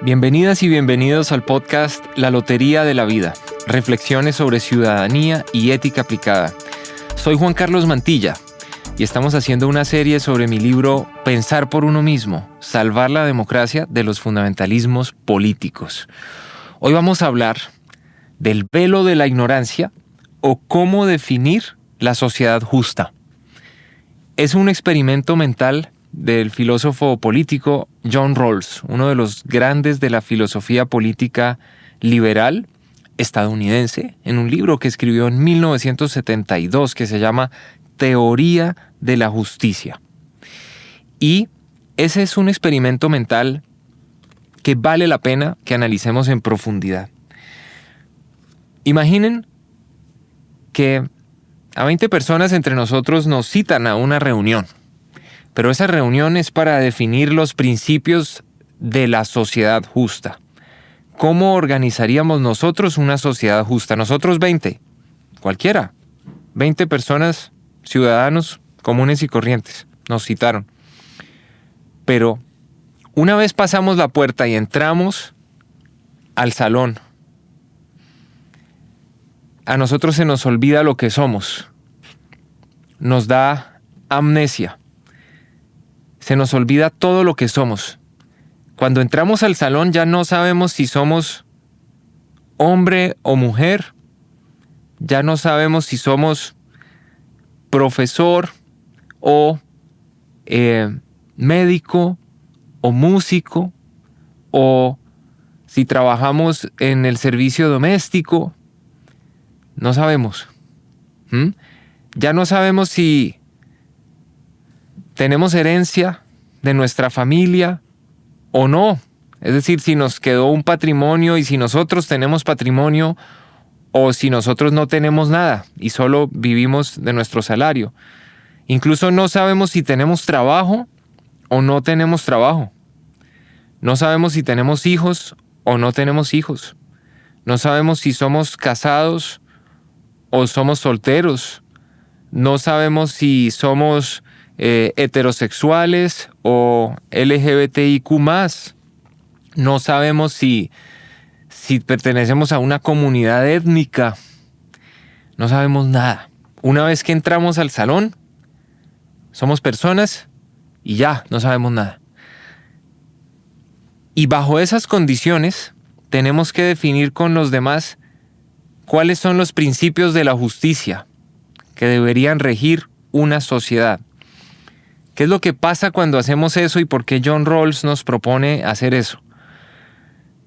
Bienvenidas y bienvenidos al podcast La Lotería de la Vida, reflexiones sobre ciudadanía y ética aplicada. Soy Juan Carlos Mantilla y estamos haciendo una serie sobre mi libro Pensar por uno mismo, salvar la democracia de los fundamentalismos políticos. Hoy vamos a hablar del velo de la ignorancia o cómo definir la sociedad justa. Es un experimento mental del filósofo político John Rawls, uno de los grandes de la filosofía política liberal estadounidense, en un libro que escribió en 1972 que se llama Teoría de la Justicia. Y ese es un experimento mental que vale la pena que analicemos en profundidad. Imaginen que a 20 personas entre nosotros nos citan a una reunión. Pero esa reunión es para definir los principios de la sociedad justa. ¿Cómo organizaríamos nosotros una sociedad justa? Nosotros 20, cualquiera, 20 personas, ciudadanos comunes y corrientes, nos citaron. Pero una vez pasamos la puerta y entramos al salón, a nosotros se nos olvida lo que somos. Nos da amnesia. Se nos olvida todo lo que somos. Cuando entramos al salón ya no sabemos si somos hombre o mujer. Ya no sabemos si somos profesor o médico o músico o si trabajamos en el servicio doméstico. No sabemos. Ya no sabemos si tenemos herencia de nuestra familia o no. Es decir, si nos quedó un patrimonio y si nosotros tenemos patrimonio o si nosotros no tenemos nada y solo vivimos de nuestro salario. Incluso no sabemos si tenemos trabajo o no tenemos trabajo. No sabemos si tenemos hijos o no tenemos hijos. No sabemos si somos casados o somos solteros. No sabemos si somos heterosexuales o LGBTIQ+. No sabemos si pertenecemos a una comunidad étnica. No sabemos nada. Una vez que entramos al salón, somos personas y ya, no sabemos nada. Y bajo esas condiciones, tenemos que definir con los demás cuáles son los principios de la justicia que deberían regir una sociedad. ¿Qué es lo que pasa cuando hacemos eso y por qué John Rawls nos propone hacer eso?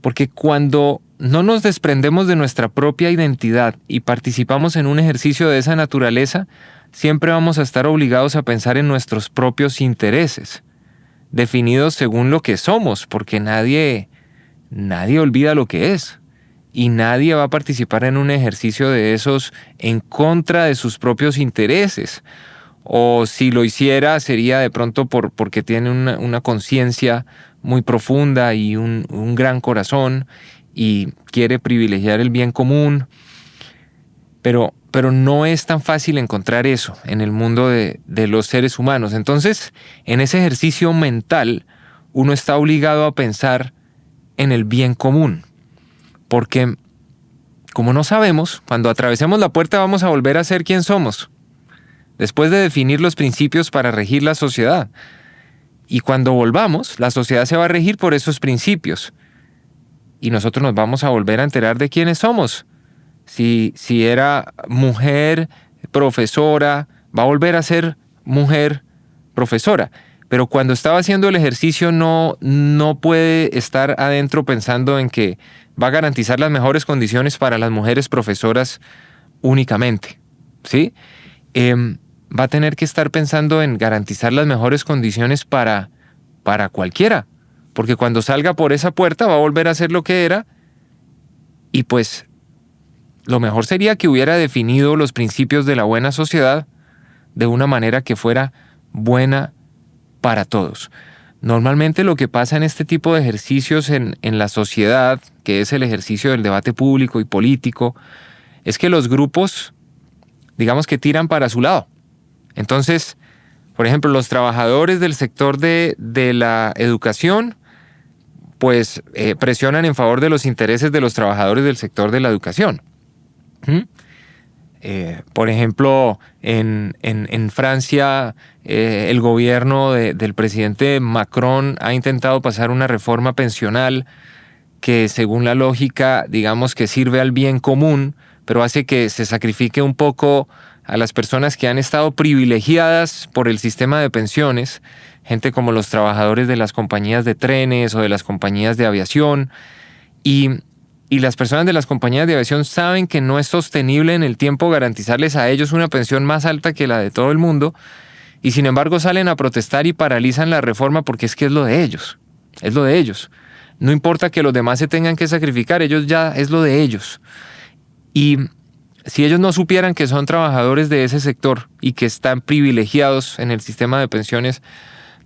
Porque cuando no nos desprendemos de nuestra propia identidad y participamos en un ejercicio de esa naturaleza, siempre vamos a estar obligados a pensar en nuestros propios intereses, definidos según lo que somos, porque nadie olvida lo que es. Y nadie va a participar en un ejercicio de esos en contra de sus propios intereses. O si lo hiciera sería de pronto porque tiene una conciencia muy profunda y un gran corazón y quiere privilegiar el bien común. Pero no es tan fácil encontrar eso en el mundo de los seres humanos. Entonces, en ese ejercicio mental, uno está obligado a pensar en el bien común. Porque, como no sabemos, cuando atravesemos la puerta vamos a volver a ser quien somos, después de definir los principios para regir la sociedad. Y cuando volvamos, la sociedad se va a regir por esos principios. Y nosotros nos vamos a volver a enterar de quiénes somos. Si era mujer profesora, va a volver a ser mujer profesora. Pero cuando estaba haciendo el ejercicio no puede estar adentro pensando en que va a garantizar las mejores condiciones para las mujeres profesoras únicamente, ¿sí? Va a tener que estar pensando en garantizar las mejores condiciones para cualquiera. Porque cuando salga por esa puerta va a volver a ser lo que era. Y pues lo mejor sería que hubiera definido los principios de la buena sociedad de una manera que fuera buena para todos. Normalmente lo que pasa en este tipo de ejercicios en la sociedad, que es el ejercicio del debate público y político, es que los grupos, digamos que tiran para su lado. Entonces, por ejemplo, los trabajadores del sector de la educación pues presionan en favor de los intereses de los trabajadores del sector de la educación. Por ejemplo, en Francia, el gobierno del presidente Macron ha intentado pasar una reforma pensional que, según la lógica, digamos que sirve al bien común, pero hace que se sacrifique un poco a las personas que han estado privilegiadas por el sistema de pensiones, gente como los trabajadores de las compañías de trenes o de las compañías de aviación, y las personas de las compañías de aviación saben que no es sostenible en el tiempo garantizarles a ellos una pensión más alta que la de todo el mundo, y sin embargo salen a protestar y paralizan la reforma porque es que es lo de ellos, es lo de ellos. No importa que los demás se tengan que sacrificar, ellos ya es lo de ellos. Y si ellos no supieran que son trabajadores de ese sector y que están privilegiados en el sistema de pensiones,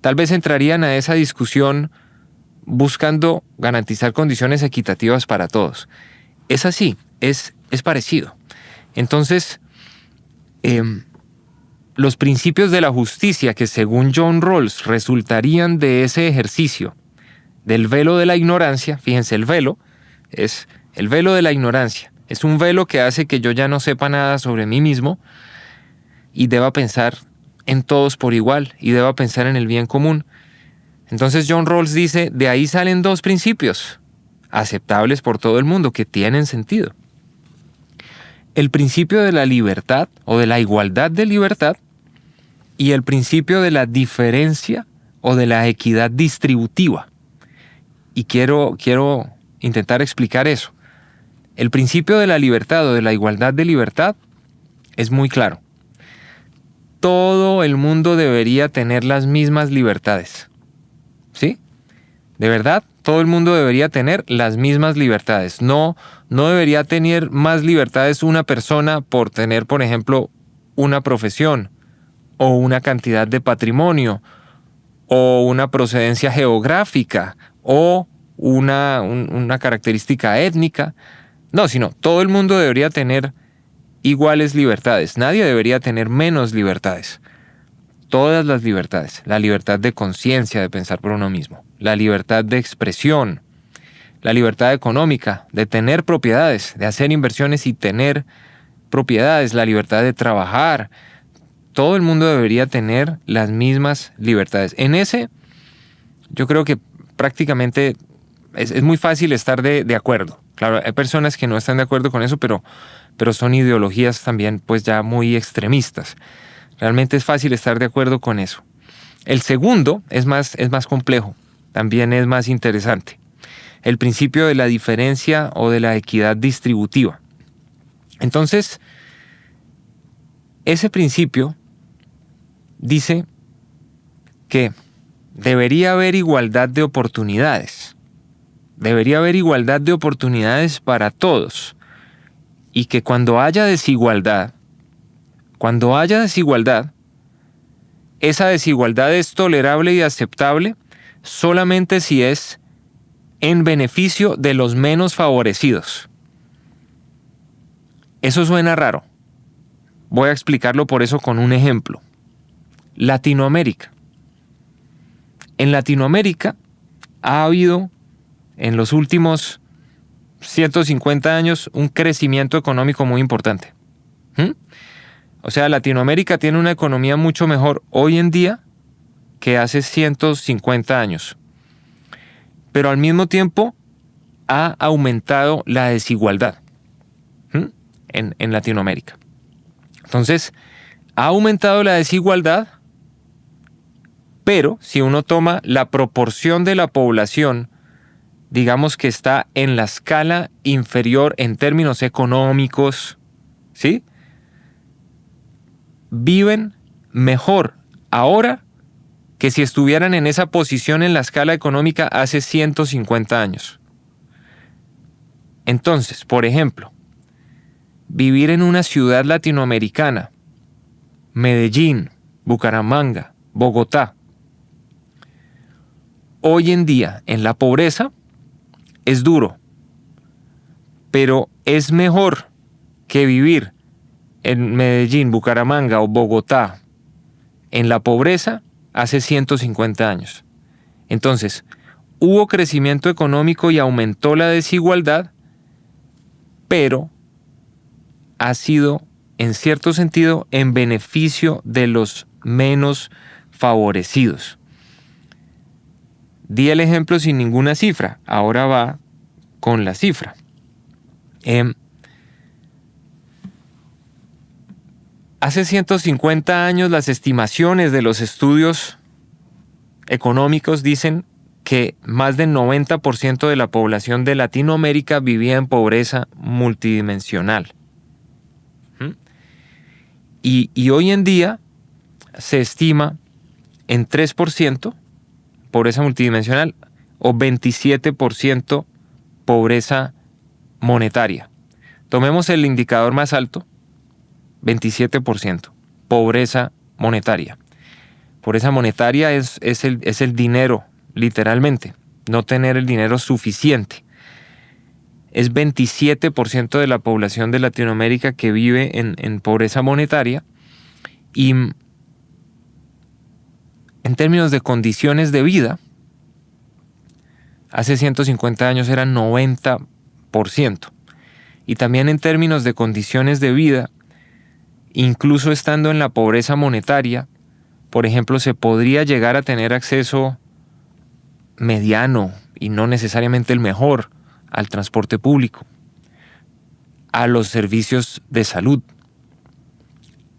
tal vez entrarían a esa discusión buscando garantizar condiciones equitativas para todos. Es así, es parecido. Entonces, los principios de la justicia que según John Rawls resultarían de ese ejercicio del velo de la ignorancia, fíjense, el velo es el velo de la ignorancia. Es un velo que hace que yo ya no sepa nada sobre mí mismo y deba pensar en todos por igual y deba pensar en el bien común. Entonces John Rawls dice, de ahí salen dos principios aceptables por todo el mundo que tienen sentido. El principio de la libertad o de la igualdad de libertad y el principio de la diferencia o de la equidad distributiva. Y quiero intentar explicar eso. El principio de la libertad o de la igualdad de libertad es muy claro. Todo el mundo debería tener las mismas libertades. ¿Sí? De verdad, todo el mundo debería tener las mismas libertades. No debería tener más libertades una persona por tener, por ejemplo, una profesión o una cantidad de patrimonio o una procedencia geográfica o una característica étnica. No, sino todo el mundo debería tener iguales libertades. Nadie debería tener menos libertades. Todas las libertades. La libertad de conciencia, de pensar por uno mismo. La libertad de expresión. La libertad económica, de tener propiedades, de hacer inversiones y tener propiedades. La libertad de trabajar. Todo el mundo debería tener las mismas libertades. En ese, yo creo que prácticamente es muy fácil estar de acuerdo. Claro, hay personas que no están de acuerdo con eso, pero son ideologías también pues ya muy extremistas. Realmente es fácil estar de acuerdo con eso. El segundo es más complejo, también es más interesante. El principio de la diferencia o de la equidad distributiva. Entonces, ese principio dice que debería haber igualdad de oportunidades. Debería haber igualdad de oportunidades para todos. Y que cuando haya desigualdad, esa desigualdad es tolerable y aceptable solamente si es en beneficio de los menos favorecidos. Eso suena raro. Voy a explicarlo por eso con un ejemplo. Latinoamérica. En Latinoamérica ha habido en los últimos 150 años un crecimiento económico muy importante. O sea, Latinoamérica tiene una economía mucho mejor hoy en día que hace 150 años. Pero al mismo tiempo ha aumentado la desigualdad en Latinoamérica. Entonces, ha aumentado la desigualdad, pero si uno toma la proporción de la población, digamos que está en la escala inferior en términos económicos, ¿sí? Viven mejor ahora que si estuvieran en esa posición en la escala económica hace 150 años. Entonces, por ejemplo, vivir en una ciudad latinoamericana, Medellín, Bucaramanga, Bogotá, hoy en día en la pobreza es duro, pero es mejor que vivir en Medellín, Bucaramanga o Bogotá en la pobreza hace 150 años. Entonces, hubo crecimiento económico y aumentó la desigualdad, pero ha sido, en cierto sentido, en beneficio de los menos favorecidos. Di el ejemplo sin ninguna cifra, ahora va con la cifra. Hace 150 años las estimaciones de los estudios económicos dicen que más del 90% de la población de Latinoamérica vivía en pobreza multidimensional. Y hoy en día se estima en 3% pobreza multidimensional o 27% pobreza monetaria. Tomemos el indicador más alto, 27%, pobreza monetaria. Pobreza monetaria es el dinero, literalmente, no tener el dinero suficiente. Es 27% de la población de Latinoamérica que vive en pobreza monetaria, y en términos de condiciones de vida, hace 150 años eran 90%. Y también en términos de condiciones de vida, incluso estando en la pobreza monetaria, por ejemplo, se podría llegar a tener acceso mediano y no necesariamente el mejor al transporte público, a los servicios de salud,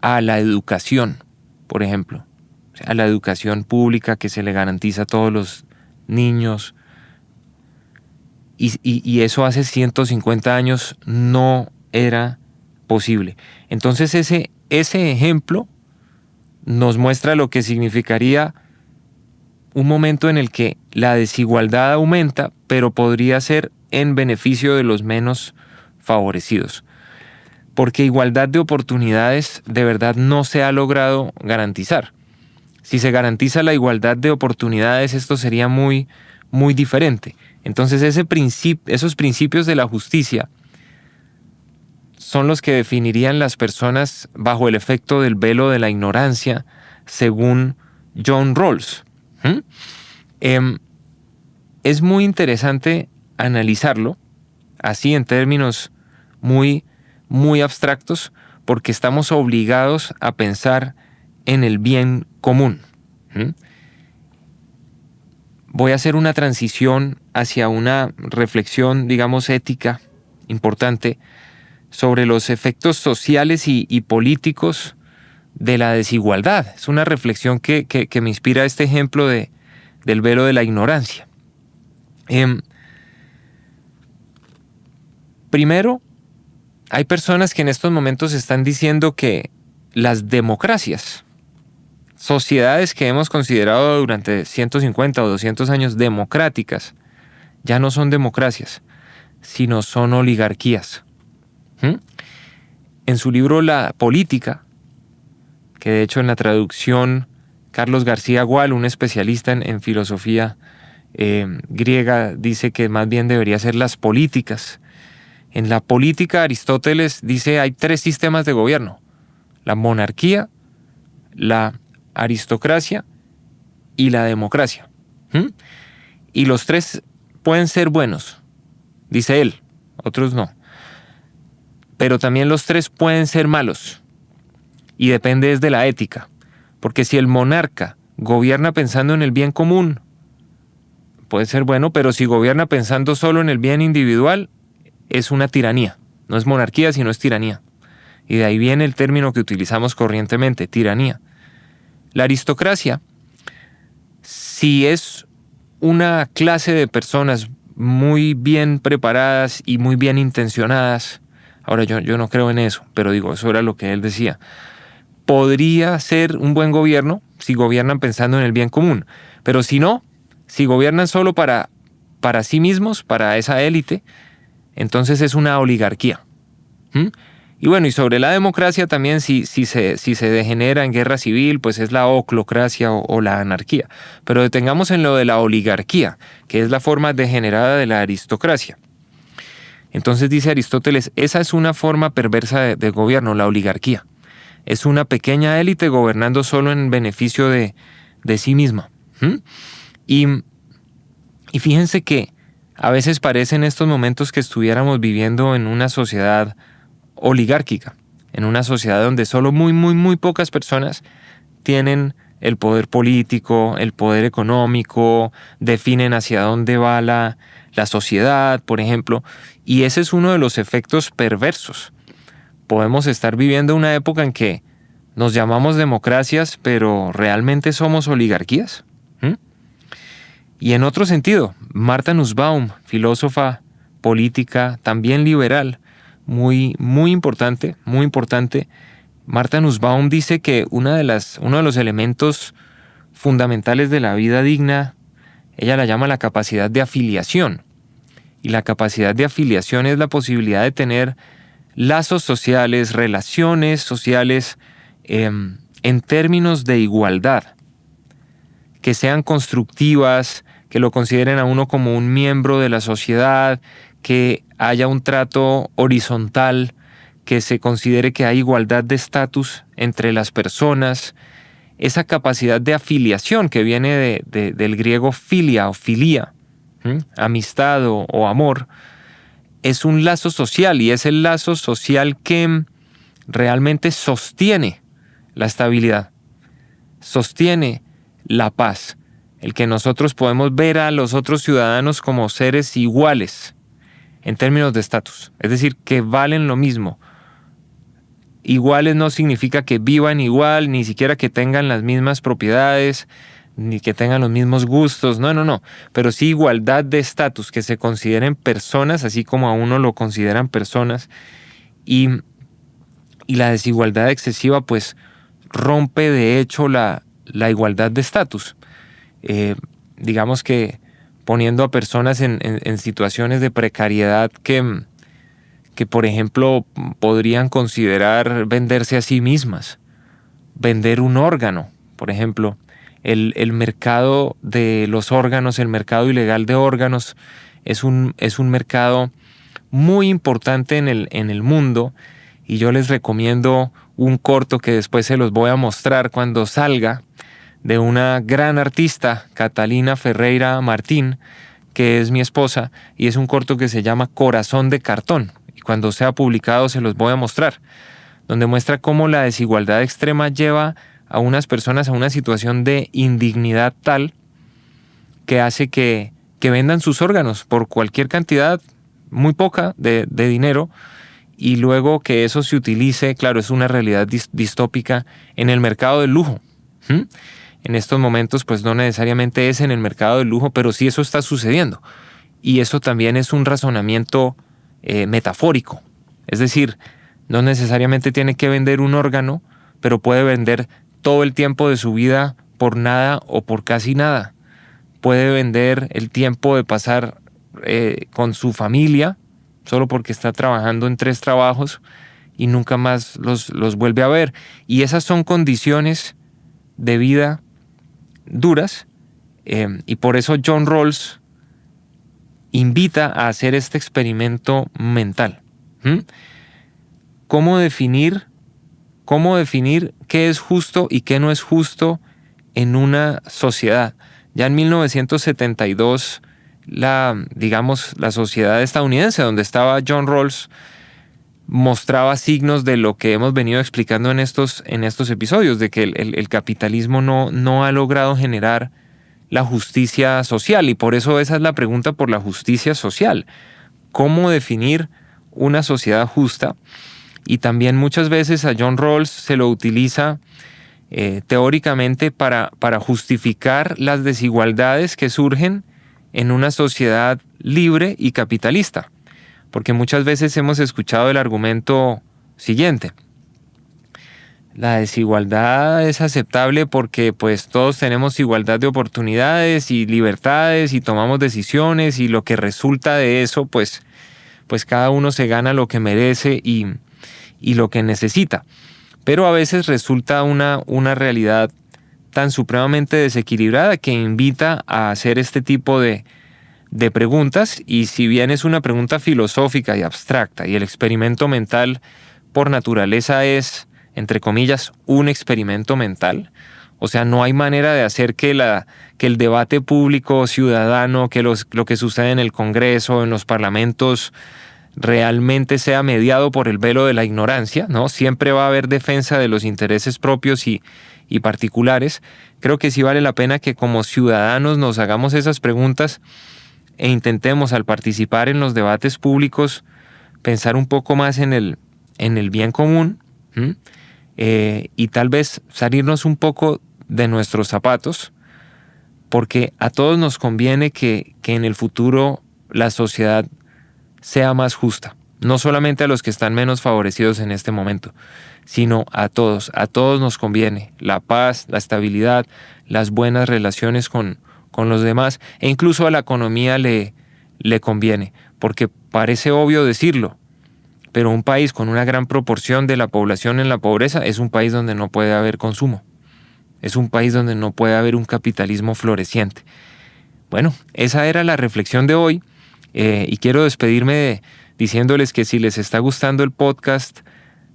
a la educación, por ejemplo, a la educación pública que se le garantiza a todos los niños. Y eso hace 150 años no era posible. Entonces ese ejemplo nos muestra lo que significaría un momento en el que la desigualdad aumenta, pero podría ser en beneficio de los menos favorecidos. Porque igualdad de oportunidades de verdad no se ha logrado garantizar. Si se garantiza la igualdad de oportunidades, esto sería muy, muy diferente. Entonces esos principios de la justicia son los que definirían las personas bajo el efecto del velo de la ignorancia, según John Rawls. Es muy interesante analizarlo así en términos muy, muy abstractos, porque estamos obligados a pensar en el bien común. Voy a hacer una transición hacia una reflexión, digamos, ética importante sobre los efectos sociales y políticos de la desigualdad. Es una reflexión que me inspira este ejemplo del velo de la ignorancia. Primero, hay personas que en estos momentos están diciendo que las democracias, sociedades que hemos considerado durante 150 o 200 años democráticas, ya no son democracias, sino son oligarquías. En su libro La Política, que de hecho en la traducción Carlos García Gual, un especialista en filosofía griega, dice que más bien debería ser las políticas. En la política, Aristóteles dice hay 3 sistemas de gobierno: la monarquía, la aristocracia y la democracia. Y los 3 pueden ser buenos, dice él, otros no. Pero también los 3 pueden ser malos, y depende de la ética. Porque si el monarca gobierna pensando en el bien común, puede ser bueno, pero si gobierna pensando solo en el bien individual, es una tiranía. No es monarquía, sino es tiranía. Y de ahí viene el término que utilizamos corrientemente, tiranía. La aristocracia, si es una clase de personas muy bien preparadas y muy bien intencionadas, ahora yo no creo en eso, pero digo, eso era lo que él decía, podría ser un buen gobierno si gobiernan pensando en el bien común. Pero si no, si gobiernan solo para sí mismos, para esa élite, entonces es una oligarquía. Y bueno, y sobre la democracia también, si se degenera en guerra civil, pues es la oclocracia o la anarquía. Pero detengamos en lo de la oligarquía, que es la forma degenerada de la aristocracia. Entonces dice Aristóteles, esa es una forma perversa de gobierno, la oligarquía. Es una pequeña élite gobernando solo en beneficio de sí misma. Y Y fíjense que a veces parece en estos momentos que estuviéramos viviendo en una sociedad oligárquica, en una sociedad donde solo muy pocas personas tienen el poder político, el poder económico, definen hacia dónde va la sociedad, por ejemplo, y ese es uno de los efectos perversos. Podemos estar viviendo una época en que nos llamamos democracias, pero ¿realmente somos oligarquías? Y en otro sentido, Martha Nussbaum, filósofa política, también liberal, muy importante, Martha Nussbaum dice que uno de los elementos fundamentales de la vida digna, ella la llama la capacidad de afiliación. Y la capacidad de afiliación es la posibilidad de tener lazos sociales, relaciones sociales en términos de igualdad, que sean constructivas, que lo consideren a uno como un miembro de la sociedad, que haya un trato horizontal, que se considere que hay igualdad de estatus entre las personas. Esa capacidad de afiliación que viene del griego filia o filía, amistad o amor, es un lazo social y es el lazo social que realmente sostiene la estabilidad, sostiene la paz, el que nosotros podemos ver a los otros ciudadanos como seres iguales en términos de estatus, es decir, que valen lo mismo. Iguales no significa que vivan igual, ni siquiera que tengan las mismas propiedades, ni que tengan los mismos gustos, no, pero sí igualdad de estatus, que se consideren personas así como a uno lo consideran personas, y la desigualdad excesiva pues rompe de hecho la igualdad de estatus. Digamos que poniendo a personas en situaciones de precariedad que por ejemplo podrían considerar venderse a sí mismas, vender un órgano, por ejemplo. El mercado de los órganos, el mercado ilegal de órganos es un mercado muy importante en el mundo, y yo les recomiendo un corto que después se los voy a mostrar cuando salga, de una gran artista, Catalina Ferreira Martín, que es mi esposa, y es un corto que se llama Corazón de Cartón, y cuando sea publicado se los voy a mostrar, donde muestra cómo la desigualdad extrema lleva a unas personas a una situación de indignidad tal que hace que vendan sus órganos por cualquier cantidad muy poca de dinero, y luego que eso se utilice, claro, es una realidad distópica en el mercado del lujo. En estos momentos pues no necesariamente es en el mercado del lujo, pero sí eso está sucediendo, y eso también es un razonamiento metafórico, es decir, no necesariamente tiene que vender un órgano, pero puede vender todo el tiempo de su vida por nada o por casi nada. Puede vender el tiempo de pasar con su familia solo porque está trabajando en 3 trabajos y nunca más los vuelve a ver. Y esas son condiciones de vida duras, y por eso John Rawls invita a hacer este experimento mental. ¿Cómo definir qué es justo y qué no es justo en una sociedad? Ya en 1972, la sociedad estadounidense donde estaba John Rawls mostraba signos de lo que hemos venido explicando en estos episodios, de que el capitalismo no ha logrado generar la justicia social, y por eso esa es la pregunta por la justicia social. ¿Cómo definir una sociedad justa? Y también muchas veces a John Rawls se lo utiliza teóricamente para justificar las desigualdades que surgen en una sociedad libre y capitalista. Porque muchas veces hemos escuchado el argumento siguiente: la desigualdad es aceptable porque pues todos tenemos igualdad de oportunidades y libertades y tomamos decisiones, y lo que resulta de eso pues cada uno se gana lo que merece y lo que necesita. Pero a veces resulta una realidad tan supremamente desequilibrada que invita a hacer este tipo de preguntas, y si bien es una pregunta filosófica y abstracta, y el experimento mental por naturaleza es, entre comillas, un experimento mental, O sea, no hay manera de hacer que el debate público ciudadano, que lo que sucede en el Congreso, en los parlamentos, realmente sea mediado por el velo de la ignorancia, ¿no? Siempre va a haber defensa de los intereses propios y particulares. Creo que sí vale la pena que como ciudadanos nos hagamos esas preguntas e intentemos, al participar en los debates públicos, pensar un poco más en el bien común, y tal vez salirnos un poco de nuestros zapatos, porque a todos nos conviene que en el futuro la sociedad sea más justa, no solamente a los que están menos favorecidos en este momento, sino a todos nos conviene la paz, la estabilidad, las buenas relaciones con los demás, e incluso a la economía le conviene, porque parece obvio decirlo, pero un país con una gran proporción de la población en la pobreza es un país donde no puede haber consumo, es un país donde no puede haber un capitalismo floreciente. Bueno, esa era la reflexión de hoy. Y quiero despedirme diciéndoles que si les está gustando el podcast,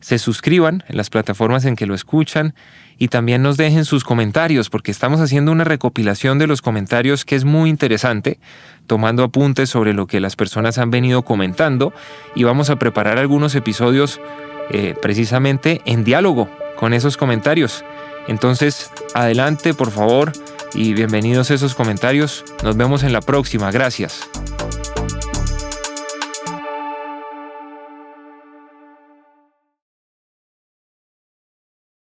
se suscriban en las plataformas en que lo escuchan y también nos dejen sus comentarios, porque estamos haciendo una recopilación de los comentarios que es muy interesante, tomando apuntes sobre lo que las personas han venido comentando, y vamos a preparar algunos episodios precisamente en diálogo con esos comentarios. Entonces, adelante, por favor, y bienvenidos a esos comentarios. Nos vemos en la próxima. Gracias.